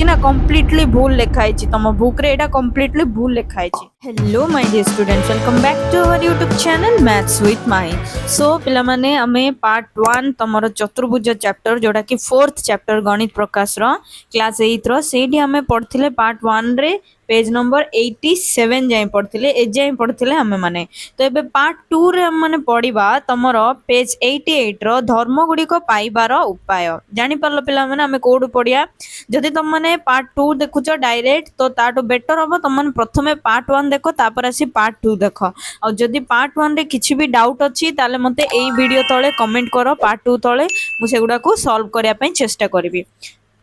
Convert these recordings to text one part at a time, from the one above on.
ना कम्प्लीटली भूल लिखाई तुम बुक रे एटा कम्प्लीटली भूल लिखाई। Hello my dear students, welcome back to our YouTube channel maths with Mahi. So पिला माने हमें पार्ट 1 तमरो चतुर्भुज चैप्टर जोड़ा कि 4th चैप्टर गणित प्रकाश रो क्लास 8 रो सेठी हमें पढ़थिले पार्ट 1 रे पेज नंबर 87 जाए पढ़थिले ए जाए पढ़थिले हमें माने। तो एबे पार्ट 2 रे हम माने पढ़िबा तमरो पेज 88 रो धर्म गुडी को पाइबार उपाय। जानि परलो पिला माने हमें कोड पढ़िया। जदि तुम माने पार्ट 2 देखुछ डायरेक्ट तो ताटो बेटर हम तुम माने प्रथमे पार्ट 1 देखो तापर आसी पार्ट 2 देखो। और जदि पार्ट 1 रे किछि भी डाउट अछि ताले मते एई वीडियो तळे कमेंट करो, पार्ट 2 तळे मु सेगुडा को सॉल्व करिया पई चेष्टा करबी।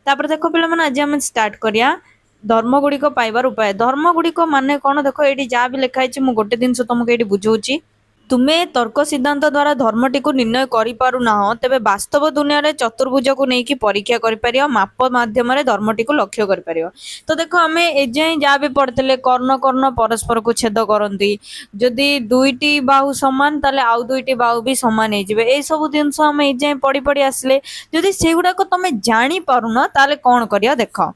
तापर देखो पिला माने आज हम स्टार्ट करिया धर्म गुडी को पाइबार उपाय। धर्म गुडी को माने कोन देखो एठी जा भी लिखा है मु गोटे दिन से तुमको एठी बुझौची। तुमे तर्क सिद्धांत द्वारा धर्मटी को निर्णय करि पारु ना हो तेबे वास्तव दुनिया रे चतुर्भुज को नै कि परीक्षा करि परियो, माप माध्यम रे धर्मटी को लक्ष्य करि परियो। तो देखो हमें ए जे जा भी पढ़तले कर्ण कर्ण परस्पर को छेद करंती, जदि दुईटी बाहु समान ताले आउ दुईटी बाहु भी समान हे जिवे। ए सब दिनस हम ए जे पढ़ी पढ़ी आसले जदि सेगुडा को तमे जानि पारुना ताले कोन करिया देखो।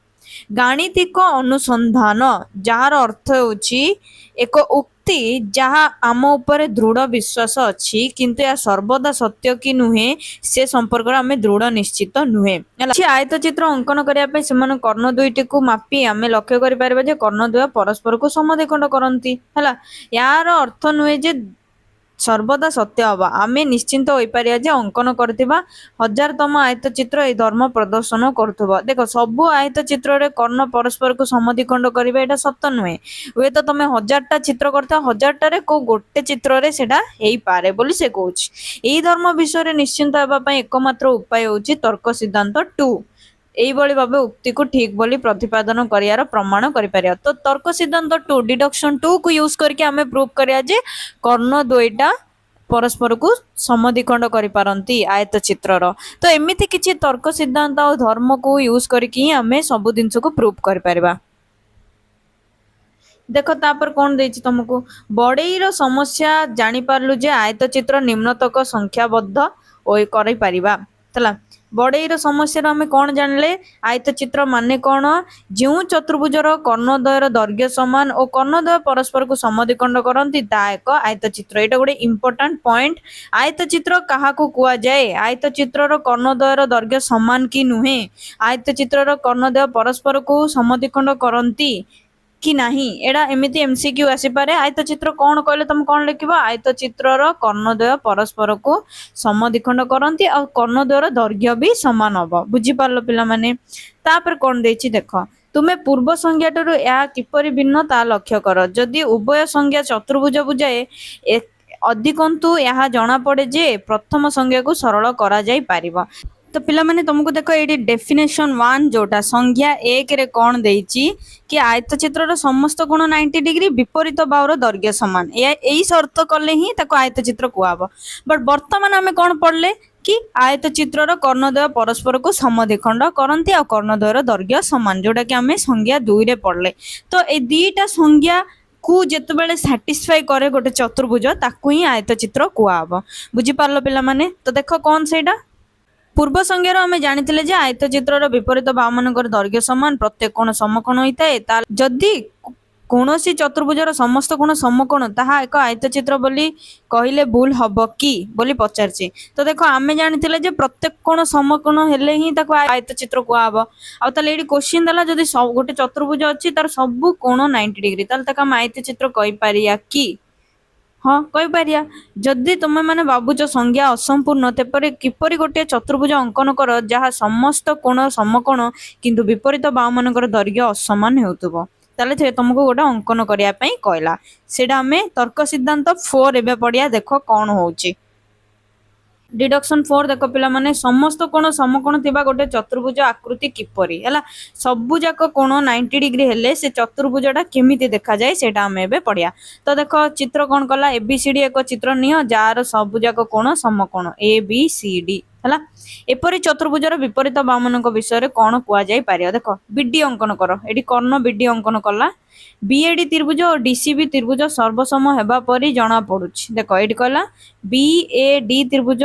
गाणितिक अनुसंधान जार अर्थ होची एक उक्ति जहा आम ऊपर दृढ़ विश्वास अच्छी किंतु या सर्वदा सत्य कि नुहे से संपर्क आम दृढ़ निश्चित नुहे। आयत चित्र अंकन करने से कर्ण दुईटी को मापी आम लक्ष्य कर कर्ण द्वय परस्पर को समद्विखंड करती है। यार अर्थ नुहे जे सर्वदा सत्य हवा आमे निश्चिंत हो पारिया जे अंकन करथिबा 1000तम आयत चित्र ए धर्म प्रदर्शन करथबो। देखो सब आयत चित्र रे कर्ण परस्पर को समद्विखंड करिबा एटा सत्य नुहे। वे तो तमे 1000टा चित्र करता 1000टा रे को गोटे चित्र रे सेटा हेई पारे बोली से कहूची। एई धर्म विषय रे निश्चिंत हेबा पई एकमात्र उपाय होची तर्क सिद्धांत 2। एई बळी भाबे उक्ति को ठीक बोली प्रतिपादन करियार प्रमाण करि पारिया। तो तर्क सिद्धांत 2 डिडक्शन 2 को यूज करके हमें प्रूव करिया जे कर्ण द्वयटा परस्पर को समद्विखंड करि पारंती आयत चित्र रो। तो एमिति किछि तर्क सिद्धांत और धर्म को यूज करके हमें सब जिंस को प्रूव कर पारिबा। देखो तापर कौन देछि तुमको बड़ेईर समस्या जानि पारलु जे आयत चित्र निम्नतक संख्याबद्ध ओ करि पारिबा। तला बड़ेईर समस्या रो हमें कौन जानले आयत चित्र माने कौन जो चतुर्भुजर कर्णद्वयर दैर्घ्य समान और कर्णद्वय परस्पर को समद्विखंड करंती ता एक आयत चित्र। एटा गोटे इंपोर्टेंट पॉइंट। आयत चित्र काहा को कुआ जाए? आयत चित्रर कर्णद्वयर दैर्घ्य समान कि नुहे, आयत चित्रर कर्णद्वय परस्पर को समद्विखंड करंती कि नहीं, एडा एमिति एमसीक्यू आसी पारे। आयत चित्र कौन कहले तुम कौन लिखिबो आयत चित्रर कर्णद्वय परस्पर को समद्विखंड करंती और कर्णद्वयर दैर्घ्य भी समान हबो। बुझी पारलो पिला माने। तापर कौन देछि देखो तुमे पूर्व संज्ञाटरु या किपरि भिन्न ता लक्ष्य कर। जदि उभय संज्ञा चतुर्भुज बुझाए अधिकंतु यहाँ जना पड़े जे प्रथम संज्ञा को सरल करा जाई पारिबो। तो पिला माने तुमको देखो एडी डेफिनेशन 1 जोटा संज्ञा 1 रे कौन देछि कि आयत चित्रर समस्त कोण 90 डिग्री विपरीत बाहुर दैर्घ्य समान एई शर्त कले ही ताको आयत चित्र कुआबो। बट वर्तमान हमें कौन पढ़ले कि आयत चित्रर कर्णद्वय परस्पर को समद्विखंड करंती और कर्णद्वयर दैर्घ्य समान जोटा कि हमें संज्ञा 2 रे पढ़ले। तो ए दीटा संज्ञा को जेतेबेले सैटिस्फाई करे गोटे चतुर्भुज ताकू ही आयत चित्र कुआबो। बुझी पारलो पिला माने। तो देखो कौन सेटा पूर्व संज्ञार आमे जानिथिले जे आयत चित्रर विपरीत बाहुमानकर दैर्घ्य समान प्रत्येक कोण समकोण होइताए। जदि कौनसी चतुर्भुजर समस्त कोण समकोण ताहा एक आयत चित्र बोली कहिले भूल हबो कि बोली पचारछि। तो देखो आमे जानिथिले जे प्रत्येक कोण समकोण हेले ही ताको आयत चित्र कुआबो। आ ताले एडी क्वेश्चन दला जदि गोटे चतुर्भुज अछि तार सब कोण 90 डिग्री ताले ताका आयत चित्र कहि पारिया कि? हाँ कहि पारिया। जदि तुम माने बाबुज संज्ञा असंपूर्ण तेपरे किपरि गोटे चतुर्भुज अंकन कर जहाँ समस्त कोण समकोण किंतु विपरीत बाहुमानकर दैर्घ्य असमान हेउतबो ताले तुमको गोटे अंकन करिया पई कहला। सेडा हमें तर्क सिद्धांत 4 एबे पढ़िया। देखो कौन होउची डिडक्शन 4 देखो पिला माने समस्त कोण समकोण थिबा गोटे चतुर्भुज आकृति किपरि हैला सबु जाक कोण 90 डिग्री हेले से चतुर्भुजटा केमिति देखा जाए सेटा हम एबे पढ़िया। तो देखो चित्र कौन कला एबीसीडी एक चित्र नियो जार सबु जाक कोण समकोण एबीसीडी हैला। एपरि चतुर्भुजर विपरीत बाहुमानक विषय रे कोन कुआ जाई पारियो। देखो बीडी अंकन करो एडी कर्ण बीडी अंकन कला बीएडी त्रिभुज और डीसीबी त्रिभुज सर्वसम हेबा परी जना पड़ुछि। देखो एडी कहला बीएडी त्रिभुज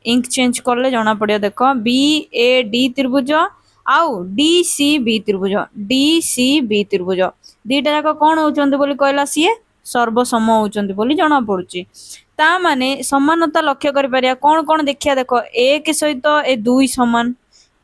इंक चेंज करले जना पड़ियो। देखो बीएडी त्रिभुज आउ डी सी बी त्रिभुज डी सी बी त्रिभुज दीटा जाक कौन होउचंती बोली कहला सीए सर्वसम होउचंती बोली जना पड़ुची ता माने समानता लक्ष्य करि परिया कौन कौन देखिया देखो एक सहित ए दुई समान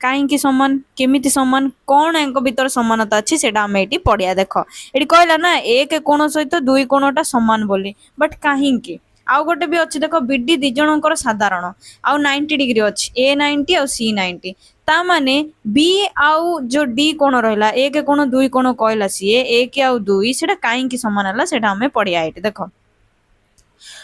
कहीं समान केमिति समान कौन एंक भीतर समानता अच्छी से आम पढ़िया देख ये कहला ना एक कोण सहित दुई कोणटा समान बोली बट कहीं आउ गोटे भी अच्छी देख बीडी दी जनकर साधारण आउ 90 डिग्री अच्छी ए 90 आउ सी 90 ता माने बी आउ जो डी कोण रहा एक कोण दुई कोण कहला सीए एक आउ दुई से कहीं समान है आम पढ़िया ये देख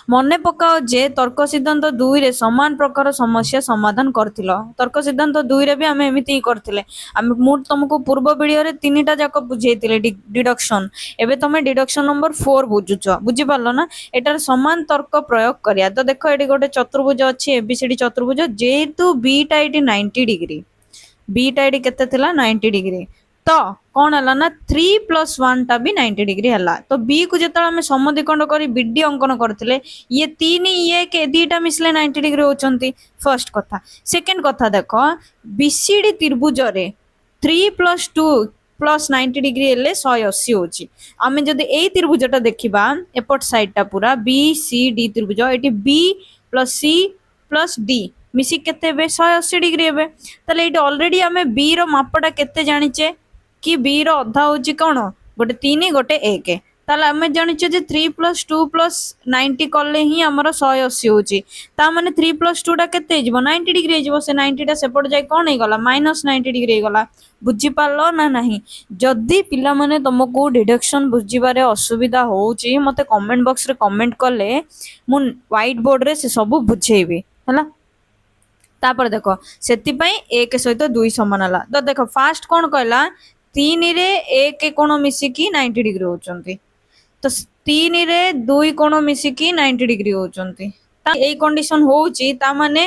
मन पकाओ जे तर्क सिद्धांत 2 रे समान प्रकार समस्या समाधान करथिलो तर्क सिद्धांत 2 रे भी आमे एमिति ही करथिले आमे मु तुमको पूर्व वीडियो रे तीनटा जाक बुझेइतिले डिडक्शन एबे तमे डिडक्शन नंबर 4 बुझुचो बुझि पारलो ना एटार समान तर्क प्रयोग करिया तो देखो एडी गोटे चतुर्भुज अछि एबीसीडी चतुर्भुज जेतु बीटा एटी 90 डिग्री बीटा एटी केते थिला 90 डिग्री तो कौन है ना 3+1 टा भी 90 डिग्री है तो बी को जो आम समद्विखंड कर बीडी अंकन करते ये तीन ये के दीटा मिसले 90 डिग्री होचंती फर्स्ट कथा सेकेंड कथा देख बीसीडी त्रिभुज रे 3+2+90 डिग्री हेले 180 होची आमे जदि ए त्रिभुजटा देखिबा एपट साइडटा पूरा बी सी डी त्रिभुज एटी B plus C plus D मिसी केते बे 180 डिग्री हेबे ताले एटी ऑलरेडी आमे बी रो मापटा केते जानिचे कि बी रो अधा होची कौन गोटे 3 गोटे 1 ताले आमे जानिचे जे 3+2+90 करले ही हमर 180 होची ता माने 3+2 टा केते हिजबो 90 डिग्री हिजबो से 90 टा सेपट जाय कोन हे गला -90 डिग्री हे गला बुझी पारलो ना नहीं जदी पिला माने तुमको डिडक्शन बुझीबारे असुविधा होची मते कमेंट बॉक्स रे कमेंट करले मु व्हाइट बोर्ड रे से सब बुझेइबे हला तापर देखो सेति पई एक सहित दुई समान हला तो देखो फास्ट कोन कहला 3 रे एक कोण मिसिकी 90 डिग्री होचंती तो 3 रे दुई कोण मिसिकी 90 डिग्री होचंती ता ए कंडीशन होउची ता माने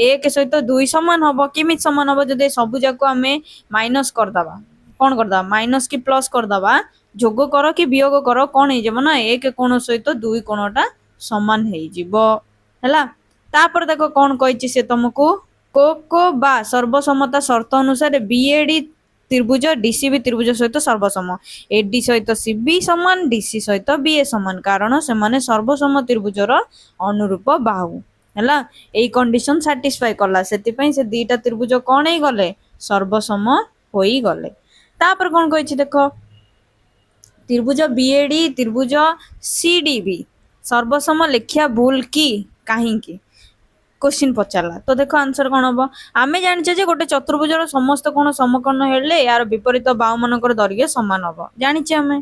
एक सहित दुई समान हबो किमित समान हबो जदि सब जाको हमें माइनस कर दबा कोन कर दबा माइनस की प्लस कर दबा जोग करो कि वियोग करो कोन हे जबो ना एक कोण सहित दुई कोणटा समान हे जिवो हला तापर देखो कोन कहिची से तुमको को बा सर्वसमता शर्त अनुसार बीएडी त्रिभुज डीसीबी त्रिभुज सहित सर्वसम एडी सहित सीबी समान डीसी सहित बीए समान कारण से माने सर्वसम त्रिभुजर अनुरूप बाहु हैला एई कंडीशन सैटिस्फाई करला सेति पई से दीटा त्रिभुज कोन हे गले सर्वसम होई गले तापर कोन कहिची देखो त्रिभुज बीएडी त्रिभुज सीडीबी सर्वसम लेखिया भूल की काहे की क्वेश्चन पचारला तो देखो आंसर कौन हम आमे जानिछे जे गोटे चतुर्भुजर समस्त कोण समकर्ण हेले यार विपरीत बाहु मानकर दैर्घ्य समान हबो जानिछे हमें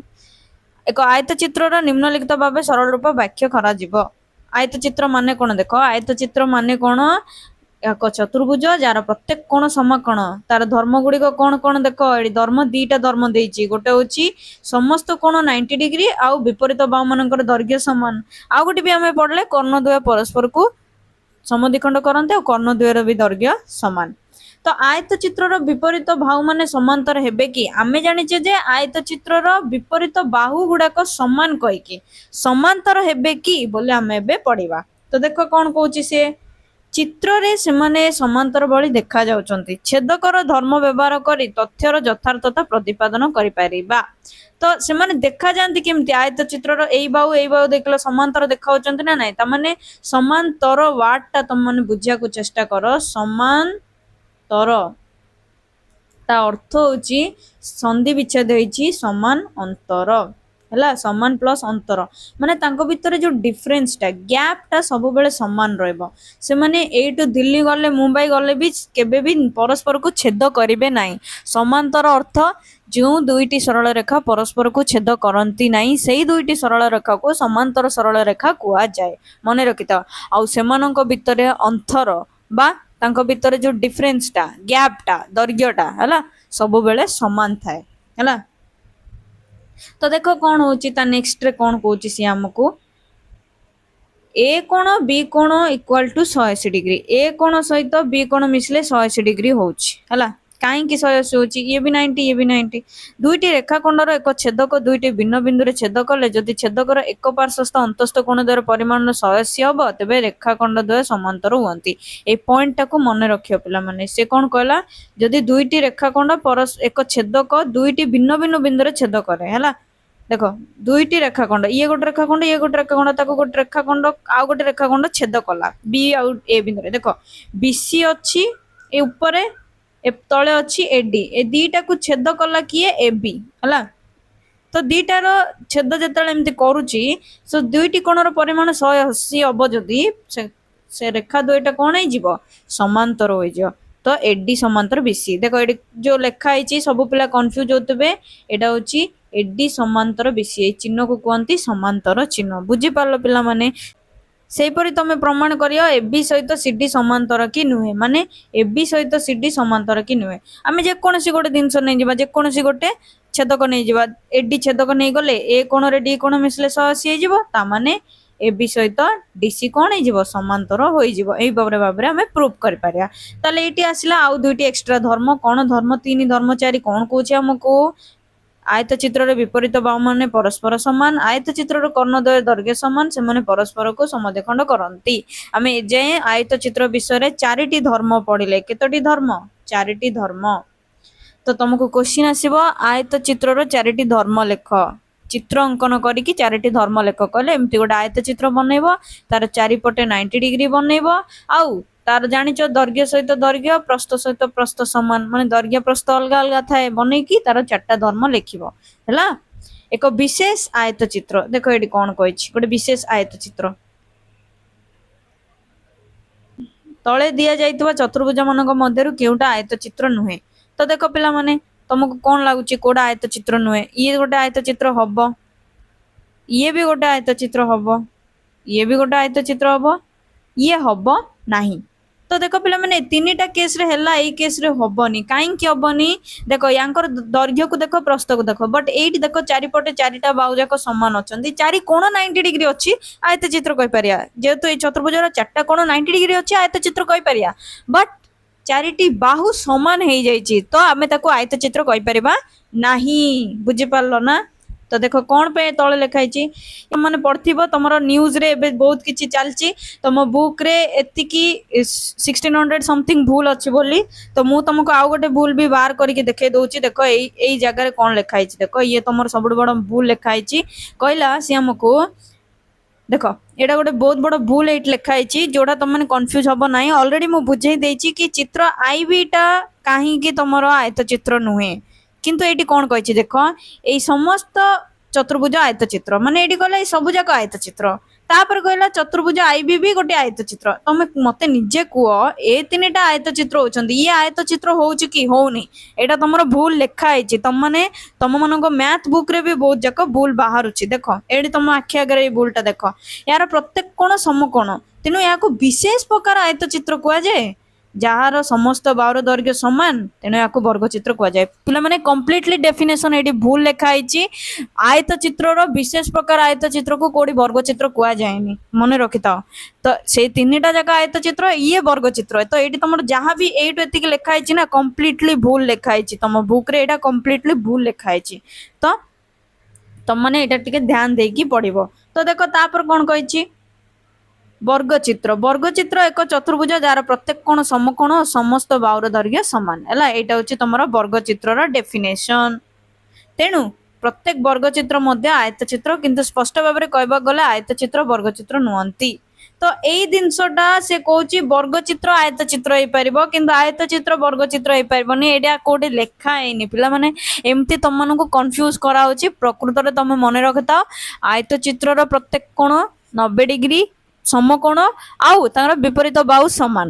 एक आयतचित्रर निम्नलिखित भाबे सरल रूप व्याख्या करा जिवो आयतचित्र माने कोन देखो आयतचित्र माने कोन एक चतुर्भुज जार प्रत्येक कोण समकर्ण तार धर्म गुडी कोन कोन देखो एडी धर्म दीटा धर्म देइची गोटे होची समस्त कोण 90 डिग्री आउ विपरीत बाहु मानकर दैर्घ्य समान आ गोटे भी हमें पढ़ले कर्णद्वय परस्पर को समद्विखंड करते और कर्णद्वयर भी दैर्घ्य समान तो आयतचित्रर विपरीत बाहु माने समांतर हेबे कि आमे जानिचे जे आयतचित्रर विपरीत बाहु गुडाक समान कहि कि समांतर हेबे कि बोले आमे बे पढिबा तो देखो कोन कहूची से चित्र रे से माने समांतर भली देखा जाउचंती छेदकर धर्म व्यवहार करी तथ्यर यथार्थता प्रतिपादन करि परिबा तो से माने देखा जानती केमती आयत चित्रर एई बाहु देखला समांतर देखाउचंती ना नाही त माने समांतर वार्ड ता तुम माने बुझिया को चेष्टा करो समांतर ता अर्थ होची संधि विच्छेद होईची समान अंतर हला समान प्लस अंतर माने तांको भितर जो डिफरेंस टा गैप टा सब बेले समान रहबो से माने एटू दिल्ली गले मुंबई गले भी केबे भी परस्पर को छेद करिवे नाही समांतर अर्थ जो दुईटी सरल रेखा परस्पर को छेद करंती नाही सेही दुईटी सरल रेखा को समांतर सरल रेखा कुआ जाए मने रखिता आ सेमानंको भितरे अंतर बा तांको भितरे जो डिफरेंस टा गैप टा दैर्घ्य टा हला सब बेले समान थाए हला तो देखो कौन होची ता नेक्स्ट रे कौन कहूची सी हमको ए कोण बी कोण इक्वल टू 180 डिग्री ए कोण सहित बी कोण मिसले 180 डिग्री होची हला କାହିଁକି 180 ହଉଛି, ଇଏ ବି 90 ଇଏ ବି 90। ଦୁଇଟି ରେଖାଖଣ୍ଡର ଏକ ଛେଦକ ଦୁଇଟି ଭିନ୍ନ ବିନ୍ଦୁରେ ଛେଦ କଲେ ଯଦି ଛେଦକର ଏକ ପାର୍ଶ୍ୱସ୍ଥ ଅନ୍ତସ୍ଥ କୋଣ ଦ୍ୱୟ ପରିମାଣ 180 ହବ ତେବେ ରେଖାଖଣ୍ଡ ଦ୍ୱୟ ସମାନ୍ତର ହୁଅନ୍ତି। এই ପଏଣ୍ଟଟାକୁ ମନେ ରଖିବ ପିଲାମାନେ। ସେ କଣ କହିଲା, ଯଦି ଦୁଇଟି ରେଖାଖଣ୍ଡ ଏକ ଛେଦକ ଦୁଇଟି ଭିନ୍ନ ଭିନ୍ନ ବିନ୍ଦୁରେ ଛେଦ କରେ ହେଲା। ଦେଖ ଦୁଇଟି ରେଖାଖଣ୍ଡ, ଇଏ ଗୋଟେ ରେଖାଖଣ୍ଡ ଇଏ ଗୋଟେ ରେଖାଖଣ୍ଡ, ତାକୁ ଗୋଟେ ରେଖାଖଣ୍ଡ ଆଉ ଗୋଟେ ରେଖାଖଣ୍ଡ ଛେଦ କଲା ବି ଆଉ ଏ ବିନ୍ଦୁରେ। ଦେଖ ବିସି ଅଛି ଏ ଉପରେ, ଏ ତଳେ ଅଛି ଏଡି, ଏ ଦିଟାକୁ ଛେଦ କଲା କିଏ, এবি ହେଲା। ତ ଦିଟାର ଛେଦ ଯେତେବେଳେ ଏମିତି କରୁଛି ସୋ ଦୁଇଟି କୋଣର ପରିମାଣ 180 ହବ ଯଦି ସେ ରେଖା ଦୁଇଟା କଣ ହେଇଯିବ, ସମାନ୍ତର ହୋଇଯିବ। ତ ଏଡି ସମାନ୍ତର ବିସି। ଦେଖ ଏଠି ଯୋଉ ଲେଖା ହେଇଛି ସବୁ ପିଲା କନଫ୍ୟୁଜ ହଉଥିବେ, ଏଇଟା ହଉଛି ଏଡି ସମାନ୍ତର ବିସି। ଏଇ ଚିହ୍ନକୁ କୁହନ୍ତି ସମାନ୍ତର ଚିହ୍ନ। ବୁଝିପାରିଲ ପିଲାମାନେ? ସେଇପରି ତମେ ପ୍ରମାଣ କରିବ এবি ସହିତ ସିଡି ସମାନ୍ତର କି ନୁହେଁ, ମାନେ এবি ସହିତ ସିଡି ସମାନ୍ତର କି ନୁହେଁ। ଆମେ ଯେକୌଣସି ଗୋଟେ ଜିନିଷ ନେଇଯିବା, ଯେକୌଣସି ଗୋଟେ ଛେଦକ ନେଇଯିବା, ଏଡି ଛେଦକ ନେଇଗଲେ ଏ କୋଣରେ ଡି କୋଣ ମିଶିଲେ 180 ହେଇଯିବ, ତାମାନେ এবি ସହିତ ডিসি କଣ ହେଇଯିବ, ସମାନ୍ତର ହୋଇଯିବ। এই ଭାବରେ ଆମେ ପ୍ରୁଭ୍ କରିପାରିବା। ତାହେଲେ ଏଇଠି ଆସିଲା ଆଉ ଦୁଇଟି ଏକ୍ସଟ୍ରା ଧର୍ମ। କଣ ଧର୍ମ 3 ଧର୍ମ 4 କଣ କହୁଛି ଆମକୁ, ଆୟତ ଚିତ୍ରର ବିପରୀତ ବାହୁମାନେ ପରସ୍ପର ସମାନ, ଆୟତ ଚିତ୍ରର କର୍ଣ୍ଣଦ୍ୱୟ ଦୈର୍ଘ୍ୟ ସମାନ, ସେମାନେ ପରସ୍ପରକୁ ସମଦ୍ୱିଖଣ୍ଡ କରନ୍ତି। ଆମେ ଏଯାଏଁ ଆୟତ ଚିତ୍ର ବିଷୟରେ 4ଟି ଧର୍ମ ପଢିଲେ। କେତୋଟି ଧର୍ମ, 4ଟି ଧର୍ମ। ତ ତମକୁ କ୍ୱେଶ୍ଚିନ୍ ଆସିବ ଆୟତ ଚିତ୍ରର 4ଟି ଧର୍ମ ଲେଖ। ଚିତ୍ର ଅଙ୍କନ କରିକି 4ଟି ଧର୍ମ ଲେଖ କହିଲେ ଏମିତି ଗୋଟେ ଆୟତ ଚିତ୍ର ବନେଇବ, ତାର ଚାରିପଟେ 90 ଡିଗ୍ରୀ ବନେଇବ, ଆଉ ତାର ଜାଣିଛ ଦୈର୍ଘ୍ୟ ସହିତ ଦୈର୍ଘ୍ୟ ପ୍ରସ୍ଥ ସହିତ ପ୍ରସ୍ଥ ସମାନ, ମାନେ ଦୈର୍ଘ୍ୟ ପ୍ରସ୍ଥ ଅଲଗା ଅଲଗା ଥାଏ, ବନେଇକି ତାର 4ଟା ଧର୍ମ ଲେଖିବ ହେଲା। ଏକ ବିଶେଷ ଆୟତ ଚିତ୍ର, ଦେଖ ଏଠି କଣ କହିଛି, ଗୋଟେ ବିଶେଷ ଆୟତ ଚିତ୍ର। ତଳେ ଦିଆଯାଇଥିବା ଚତୁର୍ଭୁଜ ମାନଙ୍କ ମଧ୍ୟରୁ କେଉଁଟା ଆୟତ ଚିତ୍ର ନୁହେଁ। ତ ଦେଖ ପିଲାମାନେ ତମକୁ କଣ ଲାଗୁଛି କୋଉଟା ଆୟତ ଚିତ୍ର ନୁହେଁ। ଇଏ ଗୋଟେ ଆୟତ ଚିତ୍ର ହବ, ଇଏ ବି ଗୋଟେ ଆୟତ ଚିତ୍ର ହବ, ଇଏ ବି ଗୋଟେ ଆୟତ ଚିତ୍ର ହବ, ଇଏ ହବ ନାହିଁ। ତ ଦେଖ ପିଲାମାନେ 3ଟା କେସରେ ହେଲା, ଏଇ କେସରେ ହବନି। କାହିଁକି ହବନି, ଦେଖ ୟାଙ୍କର ଦୈର୍ଘ୍ୟକୁ ଦେଖ ପ୍ରସ୍ଥକୁ ଦେଖ, ବଟ୍ ଏଇଠି ଦେଖ ଚାରିପଟେ 4ଟା ବାହୁ ଯାକ ସମାନ ଅଛନ୍ତି, 4 କୋଣ 90 ଡିଗ୍ରୀ ଅଛି, ଆୟତ ଚିତ୍ର କହିପାରିବା। ଯେହେତୁ ଏଇ ଚତୁର୍ଭୁଜର 4ଟା କୋଣ 90 ଡିଗ୍ରୀ ଅଛି, ଆୟତ ଚିତ୍ର କହିପାରିବା। ବଟ୍ 4ଟି ବାହୁ ସମାନ ହେଇଯାଇଛି, ତ ଆମେ ତାକୁ ଆୟତ ଚିତ୍ର କହିପାରିବା ନାହିଁ। ବୁଝିପାରିଲ ନା? ତ ଦେଖ କଣ ପାଇଁ ତଳେ ଲେଖା ହେଇଛି, ମାନେ ପଢିଥିବ ତମର ନ୍ୟୁଜରେ ଏବେ ବହୁତ କିଛି ଚାଲିଛି, ତମ ବୁକରେ ଏତିକି 1600 ସମଥିଙ୍ଗ ଭୁଲ ଅଛି ବୋଲି, ତ ମୁଁ ତମକୁ ଆଉ ଗୋଟେ ଭୁଲ ବି ବାହାର କରିକି ଦେଖେଇ ଦଉଛି। ଦେଖ ଏଇ ଜାଗାରେ କଣ ଲେଖା ହେଇଛି, ଦେଖ ଇଏ ତମର ସବୁଠୁ ବଡ ଭୁଲ ଲେଖା ହେଇଛି। କହିଲା ସେ ଆମକୁ, ଦେଖ ଏଇଟା ଗୋଟେ ବହୁତ ବଡ ଭୁଲ ଏଇଠି ଲେଖା ହେଇଛି, ଯୋଉଟା ତମେ କନଫ୍ୟୁଜ ହବ ନାହିଁ। ଅଲରେଡି ମୁଁ ବୁଝେଇ ଦେଇଛି କି ଚିତ୍ର ଆଇବିଟା କାହିଁକି ତମର ଆୟତ ଚିତ୍ର ନୁହେଁ। କିନ୍ତୁ ଏଇଠି କଣ କହିଛି ଦେଖ, ଏଇ ସମସ୍ତ ଚତୁର୍ଭୁଜ ଆୟତ ଚିତ୍ର, ମାନେ ଏଇଠି କହିଲା ଏଇ ସବୁ ଯାକ ଆୟତ ଚିତ୍ର, ତାପରେ କହିଲା ଚତୁର୍ଭୁଜ ଆଇବି ବି ଗୋଟେ ଆୟତ ଚିତ୍ର। ତମେ ମତେ ନିଜେ କୁହ ଏ 3ଟା ଆୟତ ଚିତ୍ର ହଉଛନ୍ତି, ଇଏ ଆୟତ ଚିତ୍ର ହଉଛି କି ହଉନି? ଏଇଟା ତମର ଭୁଲ ଲେଖା ହେଇଛି। ତମ ମାନଙ୍କ ମ୍ୟାଥ ବୁକ ରେ ବି ବହୁତ ଯାକ ଭୁଲ ବାହାରୁଛି। ଦେଖ ଏଇଠି ତମ ଆଖି ଆଗରେ ଏଇ ଭୁଲଟା ଦେଖ, ୟାର ପ୍ରତ୍ୟେକ କୋଣ ସମକୋଣ, ତେଣୁ ଏହାକୁ ବିଶେଷ ପ୍ରକାର ଆୟତ ଚିତ୍ର କୁହାଯାଏ, ଯାହାର ସମସ୍ତ ବାହୁର ଦୈର୍ଘ୍ୟ ସମାନ, ତେଣୁ ଏହାକୁ ବର୍ଗଚିତ୍ର କୁହାଯାଏ। ପିଲାମାନେ କମ୍ପ୍ଲିଟଲି ଡେଫିନେସନ ଏଇଠି ଭୁଲ ଲେଖା ହେଇଛି। ଆୟତ ଚିତ୍ରର ବିଶେଷ ପ୍ରକାର ଆୟତ ଚିତ୍ରକୁ କୋଉଠି ବର୍ଗଚିତ୍ର କୁହାଯାଏନି, ମନେ ରଖିଥାଅ। ତ ସେଇ 3ଟା ଯାକ ଆୟତ ଚିତ୍ର, ଇଏ ବର୍ଗଚିତ୍ର। ତ ଏଇଠି ତମର ଯାହା ବି ଏଇଠୁ ଏତିକି ଲେଖା ହେଇଛି ନା, କମ୍ପ୍ଲିଟଲି ଭୁଲ ଲେଖା ହେଇଛି। ତମ ବୁକରେ ଏଇଟା କମ୍ପ୍ଲିଟଲି ଭୁଲ ଲେଖା ହେଇଛି, ତ ତମମାନେ ଏଇଟା ଟିକେ ଧ୍ୟାନ ଦେଇକି ପଢିବ। ତ ଦେଖ ତାପରେ କଣ କହିଛି, ବର୍ଗଚିତ୍ର। ବର୍ଗଚିତ୍ର ଏକ ଚତୁର୍ଭୁଜ ଯାହାର ପ୍ରତ୍ୟେକ କୋଣ ସମକୋଣ ଓ ସମସ୍ତ ବାହୁର ଦୈର୍ଘ୍ୟ ସମାନ ହେଲା। ଏଇଟା ହଉଛି ତମର ବର୍ଗଚିତ୍ରର ଡେଫିନେସନ। ତେଣୁ ପ୍ରତ୍ୟେକ ବର୍ଗଚିତ୍ର ମଧ୍ୟ ଆୟତ ଚିତ୍ର, କିନ୍ତୁ ସ୍ପଷ୍ଟ ଭାବରେ କହିବାକୁ ଗଲେ ଆୟତ ଚିତ୍ର ବର୍ଗଚିତ୍ର ନୁହନ୍ତି। ତ ଏଇ ଜିନିଷଟା ସେ କହୁଛି ବର୍ଗଚିତ୍ର ଆୟତ ଚିତ୍ର ହେଇପାରିବ, କିନ୍ତୁ ଆୟତ ଚିତ୍ର ବର୍ଗଚିତ୍ର ହେଇପାରିବନି। ଏଇଟା କୋଉଠି ଲେଖା ହେଇନି ପିଲାମାନେ, ଏମିତି ତମମାନଙ୍କୁ କନଫ୍ୟୁଜ କରାହଉଛି। ପ୍ରକୃତରେ ତମେ ମନେ ରଖିଥାଅ, ଆୟତ ଚିତ୍ରର ପ୍ରତ୍ୟେକ କୋଣ 90 ଡିଗ୍ରୀ ସମକୋଣ, ଆଉ ତାଙ୍କର ବିପରୀତ ବାହୁ ସମାନ।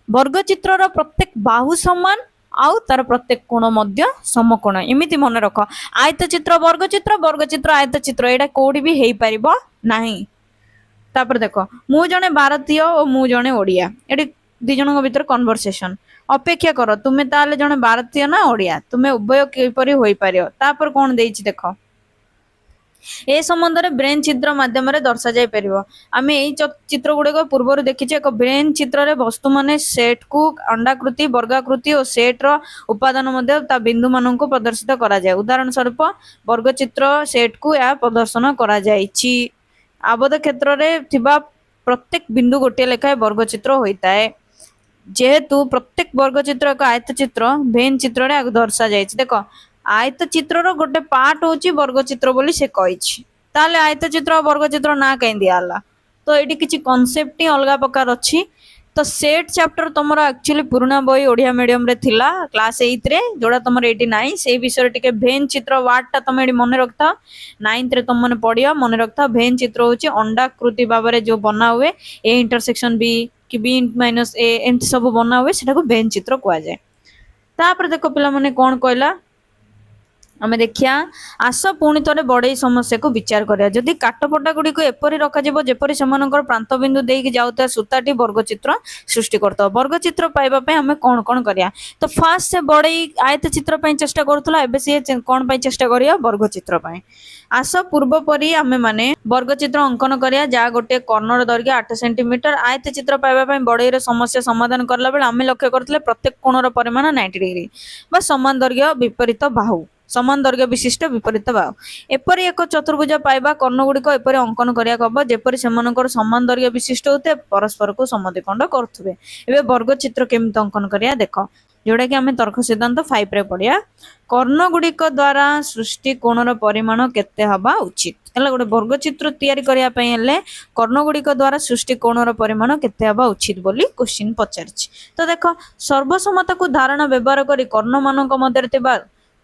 ବର୍ଗଚିତ୍ରର ପ୍ରତ୍ୟେକ ବାହୁ ସମାନ, ଆଉ ତାର ପ୍ରତ୍ୟେକ କୋଣ ମଧ୍ୟ ସମକୋଣ। ଏମିତି ମନେ ରଖ, ଆୟତ ଚିତ୍ର ବର୍ଗଚିତ୍ର, ବର୍ଗଚିତ୍ର ଆୟତ ଚିତ୍ର, ଏଇଟା କୋଉଠି ବି ହେଇପାରିବ ନାହିଁ। ତାପରେ ଦେଖ, ମୁଁ ଜଣେ ଭାରତୀୟ ଓ ମୁଁ ଜଣେ ଓଡିଆ, ଏଠି 2 ଜଣଙ୍କ ଭିତରେ କନଭରସେସନ। ଅପେକ୍ଷା କର, ତୁମେ ତାହେଲେ ଜଣେ ଭାରତୀୟ ନା ଓଡିଆ, ତୁମେ ଉଭୟ କିପରି ହୋଇପାରିବ? ତାପରେ କଣ ଦେଇଛି ଦେଖ, ए संबंध में ब्रेन चित्र माध्यम दर्शा जाई परिबो। आमे एई चित्र गुड़िक पूर्व देखीचे एक ब्रेन चित्र रे वस्तु माने सेट को अंडाकृति वर्गाकृति और सेट रो उपादान मध्य ता बिंदु मान को प्रदर्शित करा जाय। उदाहरण स्वरूप वर्ग चित्र सेट को या प्रदर्शन करा जायछि। आबद्ध क्षेत्र रे थिबा प्रत्येक बिंदु गोटे लेखाए वर्ग चित्र होता है। जेहेतु प्रत्येक वर्ग चित्र एक आयत चित्र भेन चित्र रे दर्शा जायछि। देखो आयत चित्र रो गोटे पार्ट होची वर्ग चित्र बोली से कहिछि। ताले आयत चित्र और वर्ग चित्र ना कहीं दियाला तो ये किसी कॉन्सेप्ट ही अलग प्रकार अच्छी। तो सेट चैप्टर तुम एक्चुअली पुराना बही ओडिया मीडियम रे थिला क्लास 8 रे जोड़ा तुम एटी नाई से विषय टिके भेन चित्र वार्ड टा तुम एटी मन रखता 9th रे तुम मन पढ़िया मन रखता। भेन चित्र होची अंडाकृति भाबरे जो बना हुए ए इंटरसेक्शन बी कि बी माइनस ए एमती सब बना हुए सेटा को भेन चित्र कुआ जाए। तापर देखो पिला माने कोन कहला आमे देखिया आस पुणी थे बड़े समस्या को विचार करिया। जदि काटपटा गुड़ी को एपरि रखा जिवो जेपरि सेमानकर प्रांत बिंदु देकी जाउता सूताटी वर्गचित्र सृष्टि करता। वर्गचित्र पाइबा पय आमे कोन कोन करिया तो फास्ट से बड़े आयत चित्र पय चेष्टा करथुला एबे से कोन पय चेष्टा करिया वर्गचित्र पय। आस पूर्व परी आमे माने वर्गचित्र अंकन करिया जा गोटे कर्णर दैर्घ्य 8 सेंटीमीटर। आयत चित्र पाइबा पय बड़े रे समस्या समाधान करला बेले आमे लक्ष्य करथले प्रत्येक कोणर परिमाण 90 डिग्री बा समान दैर्घ्य विपरीत बाहु समान दैर्घ्य विशिष्ट विपरीत बाहु एपरि एक चतुर्भुज पाइबा कर्ण गुड़िक एपरि अंकन करिया हबो जेपरि सेमानकर समान दैर्घ्य विशिष्ट होते परस्पर को समद्विखंड करथुबे। एबे वर्ग चित्र केमिति अंकन करिया देखो जोड़ा कि आमे तर्क सिद्धांत 5 रे पढ़िया। कर्ण गुड़िक द्वारा सृष्टि कोणर परिमाण केते हबा उचित हला गोटे वर्ग चित्र तैयारी करिया पय हले कर्ण गुड़िक द्वारा सृष्टि कोणर परिमाण केते हबा उचित बोली क्वेश्चन पचारछि। तो देखो सर्वसम्मता को धारणा व्यवहार करी कर्ण मानक मध्य थिबा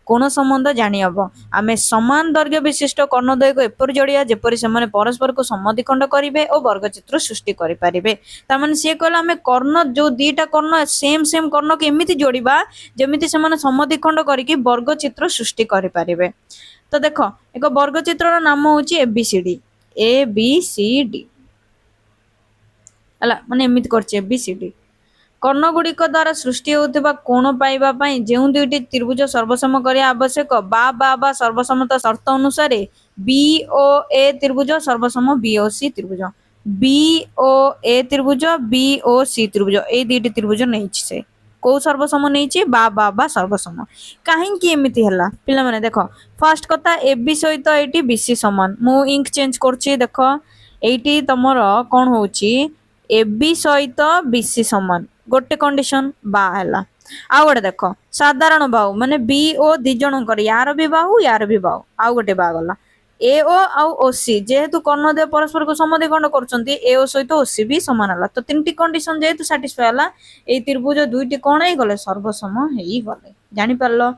कोण संबंध जानी हबो। आमे समान दैर्घ्य विशिष्ट कर्णद्वय को एपरि जोड़िया जेपरि सेमाने परस्पर को समद्विखंड करिवे और वर्गचित्र सृष्टि करि परिबे। ता माने से कहला आमे कर्ण जो दीटा कर्ण सेम कर्ण के एमिति जोड़िबा जेमिति सेमाने समद्विखंड करिकि वर्गचित्र सृष्टि करि परिबे। तो देखो एक वर्गचित्र रो नाम होची एबीसीडी हला माने एमिति करछि एबीसीडी। कर्ण गुड़िक द्वारा सृष्टि होतिबा कोण पाइबा पई जेउ दुईटी त्रिभुज सर्वसम करिया आवश्यक बा सर्वसमता शर्त अनुसार बीओए त्रिभुज सर्वसम बीओसी त्रिभुज बीओए त्रिभुज बीओसी त्रिभुज ए दुईटी त्रिभुज नैछि से को सर्वसम नैछि बा सर्वसम काहे कि एमिति हला पिला माने देखो फर्स्ट कथा एबी सहित एटी बीसी समान मु इंक चेंज करछि देखो एटी तमरो कोन होछि एबी सहित बीसी समान गोटे कंडीशन बा हला। आ गोटे देखो साधारण बाहु माने बी ओ दी जनकर यार भी बाहु आ गोटे बा गला ए ओ आउ ओसी जेहेतु कर्णद्वय परस्पर को समद्विखंड करछंती ए ओ सहित ओसी भी समान हला। तो तीनटी कंडीशन जेहेतु सैटिस्फाई हला ए त्रिभुज दुईटी कोण हे गले सर्वसम हेई गले जानि परलो।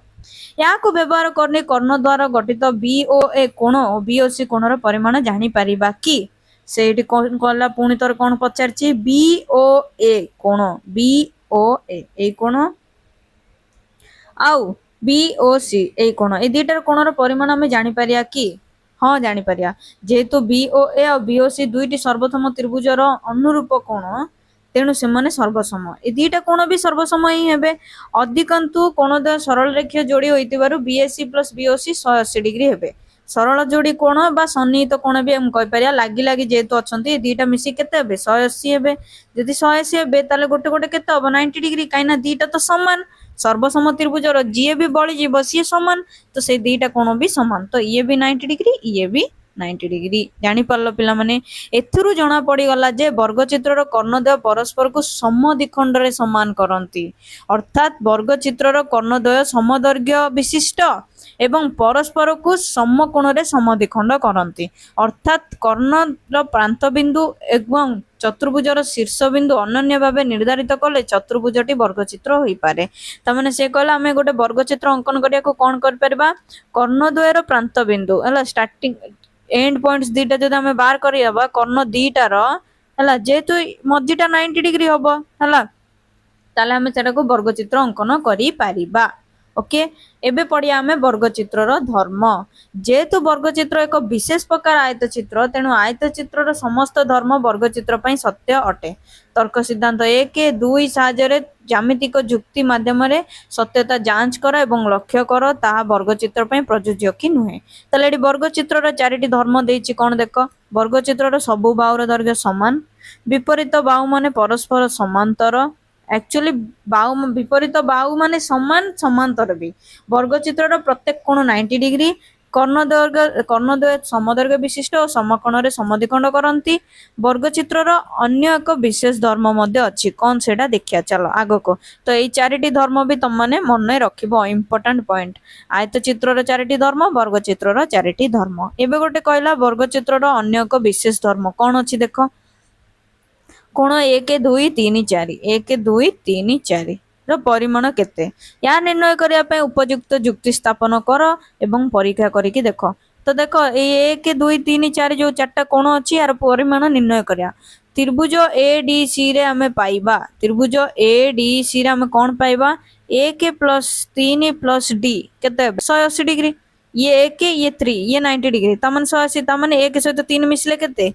या को व्यवहार करने कर्ण द्वारा गठित बी ओ ए कोण और बी ओ सी कोणर परिमाण जानि परिबा कि सेठी कोन कहला पुणी तर कोन पचारछि बी ओ ए कोण बी ओ ए कोण आउ बी ओ सी ए कोण ए दुईटार कोणर परिमाण आमे जानि परिया कि हाँ जानि परिया जेहेतु बी ओ ए और बी ओ सी दुईटी सर्वसम त्रिभुजर अनुरूप कोण तेणु से माने सर्वसम ए दुईटा कोण भी सर्वसम ही हेबे। अधिकांतु कोणद्वय सरल रेखीय जोड़ी होइतिबारु बीएसी प्लस बीओसी 180 डिग्री हेबे। सरल जोड़ी कोण बा सन्निहित कोण भी हम कहि परिया लागी लागी जेहेतु अछंती दीटा मिसी केते हेबे 180 हेबे। जदि 180 हेबे ताले गोटे गोटे केते हबो 90 डिग्री काइना दीटा तो समान सर्वसम त्रिभुजर जीए भी बळी जीवो सिए समान तो से दीटा कोण भी समान तो ये भी 90 डिग्री ये भी 90 डिग्री जानि परलो पिला माने एथुरु जना पड़ी गला जे वर्गचित्रर कर्णद्वय परस्पर को समद्विखंड रे समान करंती अर्थात वर्गचित्रर कर्णद्वय समदैर्घ्य विशिष्ट एवं परस्पर को समकोण रे समद्विखंड करंती अर्थात कर्णर प्रांत बिंदु एवं चतुर्भुजर शीर्ष बिंदु अनन्य भावे निर्धारित कले चतुर्भुजटी वर्गचित्र होई पारे। तमाने से कहला हमें गोटे वर्गचित्र अंकन करिया को कोन कर परबा कर्णद्वयर प्रांत बिंदु हला स्टार्टिंग एंड पॉइंट्स दीटा जदि हमें बाहर करियबा कर्ण दीटार हला जेहेतु मध्यटा 90 डिग्री हबो हला ताले हमें सेटा को वर्गचित्र अंकन करि पारिबा। ओके एबे पढ़िया आमे वर्गचित्रर धर्म जेहेतु वर्गचित्र एक विशेष प्रकार आयतचित्र तेणु आयतचित्रर समस्त धर्म वर्गचित्र पई सत्य अटे तर्क सिद्धांत 1 2 साहाय्य ज्यामितिक जुक्ति माध्यम सत्यता जांच कर एवं लक्ष्य कर ताहा वर्गचित्र पई प्रयोज्य कि नुहे ताले एडी वर्गचित्रर चारिटी धर्म देछि कोन देख वर्गचित्रर सबु बाहुर दैर्घ्य समान विपरीत बाहु माने परस्पर समांतर एक्चुअली बाहु विपरीत बाहु माने समान समांतर भी वर्गचित्रर प्रत्येक कोण 90 डिग्री कर्णद्वय समदैर्घ्य विशिष्ट और समकोण समद्विखंड करती वर्गचित्रर अन्य एक विशेष धर्म मध्य अच्छी कौन सेटा देखिया चलो आग को तो यही चारिटी धर्म भी तुम मैंने मन रखिबो इंपोर्टेंट पॉइंट आयतचित्रर चारिटी धर्म वर्गचित्रर चारिटी धर्म एबे गोटे कहला वर्गचित्रर अन्य एक विशेष धर्म कौन अच्छी देख कोण 1 2 3 4 1 2 3 4 परिमाण केते या निर्णय करिया पे उपयुक्त जुक्ति स्थापन कर एवं परीक्षा करिकी देख तो देख ये 1 2 3 4 जो चारटा कोण अछि यार परिमाण निर्णय करिया त्रिभुज एडीसी रे हमें पाइबा त्रिभुज एडीसी रे हमें कोन पाइबा 1 + 3 + d केते 180 डिग्री ये 1 ये 3 ये 90 डिग्री तमन 180 तमन 1 सहित 3 मिसले केते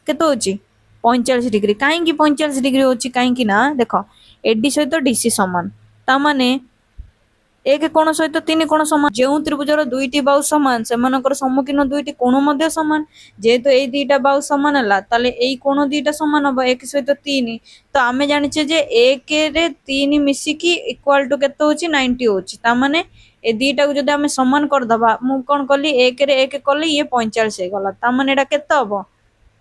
केते होची 45 डिग्री कहीं 45 डिग्री होची कहीं ना देख एडी सहित डीसी समान तामाने एक कोण सहित 3 कोण समान जो त्रिभुजर दुईटी बाहु समान सेमानकर सम्मुखीन दुईटी कोण मध्य समान जेहेतु ए दुईटा बाहु समान हला ताले एई कोण दुईटा समान हबो 1 सहित 3 तो आमे जानिछे जे 1 रे 3 मिसिकी इक्वल टू केते होची 90 होची तामाने ए दुईटा को जदि आमे समान कर दबा मु कोन कली 1 रे 1 कली ये 45 हे गला तामाने एटा केते हबो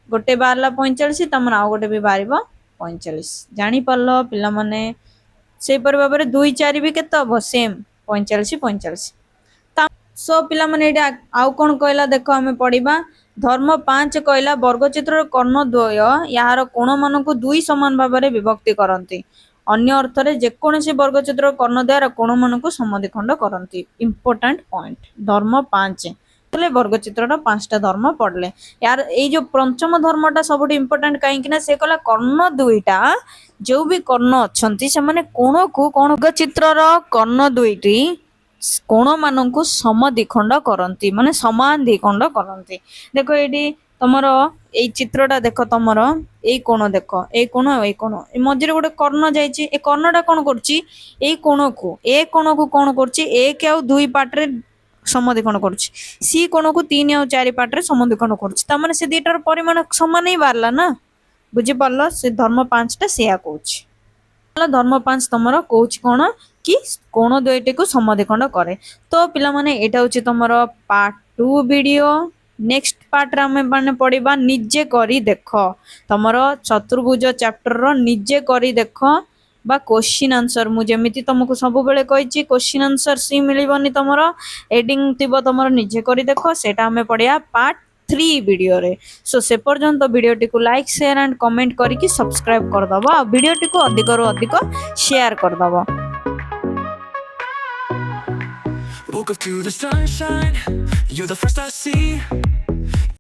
गोटे बारला 45 तमन आउ गोटे भी बारिबो 45 जानि परलो पिला माने से पर बाबरे 2 4 भी केते हबो सेम 45 45 सो पिला माने एटा आउ कोन कहला देखो हमें पढिबा धर्म 5 कहला वर्गचित्रर कर्णद्वय यार कोण मानकु दुई समान भाबरे विभक्ति करंती अन्य अर्थ रे जे कोनसी वर्गचित्र कर्णद्वयर कोण मानकु समद्विखंड करंती इंपोर्टेंट पॉइंट धर्म 5 वर्गचित्रर 5टा धर्म पढ़ले यार ये जो पंचम धर्मटा सब इंपोर्टेंट कहीं से कहला कर्ण दुईटा जो भी कर्ण अच्छी से माने कोण को कोण वर्गचित्रर कर्ण दुईटी कोण मानकु समद्विखंड करंती माने समान द्विखंड करंती देखो ये तमरो ए चित्रटा देख तमर ए कोण देख ए कोण मझे गोटे कर्ण जाइए ए कर्णटा कौन करछि ए कोण को कौन करछि 1 और 2 पार्ट रे समद्विखंड करुछि सी कोण को 3 और 4 पार्ट रे समद्विखंड करुछि ता माने से दुईटार परिमाण समान ही बारला ना बुझी पारलो से धर्म 5टा सेया कहूछि धर्म 5 तमरो कहूछि कोन कि कोण दुईटी को समद्विखंड करे तो पिला माने एटा होछि तमरो पार्ट 2 वीडियो नेक्स्ट पार्ट रे हमें माने पढिबा निजे करी देखो तमरो चतुर्भुज चैप्टर रो निजे करी देखो बा क्वेश्चन आंसर मु जेमिति तुमको सब बेले कहिछि क्वेश्चन आंसर सी मिलिबनी तमरो हेडिंग थिबो तमरो निजे करी देखो सेटा हमें पढिया पार्ट 3 वीडियो रे सो से पर्यंत वीडियो टी को लाइक शेयर एंड कमेंट करिकि सब्सक्राइब कर दबो आ वीडियो टी को अधिक रो अधिक शेयर कर दबो Woke up to the sunshine, you're the first I see.